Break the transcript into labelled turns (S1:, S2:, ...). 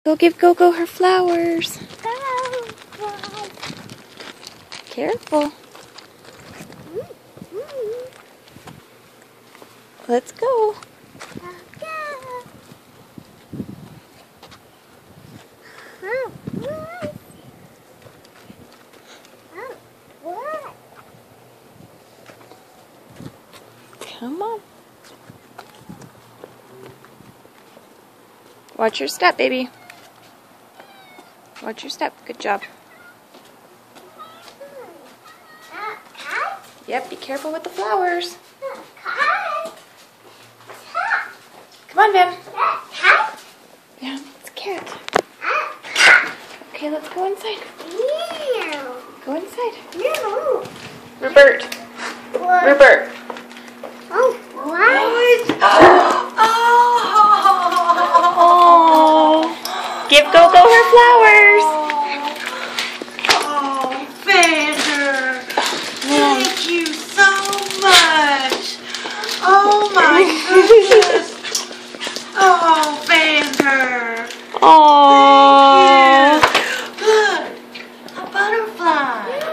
S1: Go give Gogo her flowers.
S2: Go.
S1: Careful. Let's go. Come on. Watch your step, baby. Watch your step. Good job. Yep, be careful with the flowers. Come on, Viv. Yeah, it's a cat. Okay, let's go inside. Go inside. Rupert. Rupert. Oh. Give Gogo her flowers.
S3: Oh, Vander. Thank you so much. Oh my goodness. Oh, Vander.
S1: Oh.
S3: Look, a butterfly.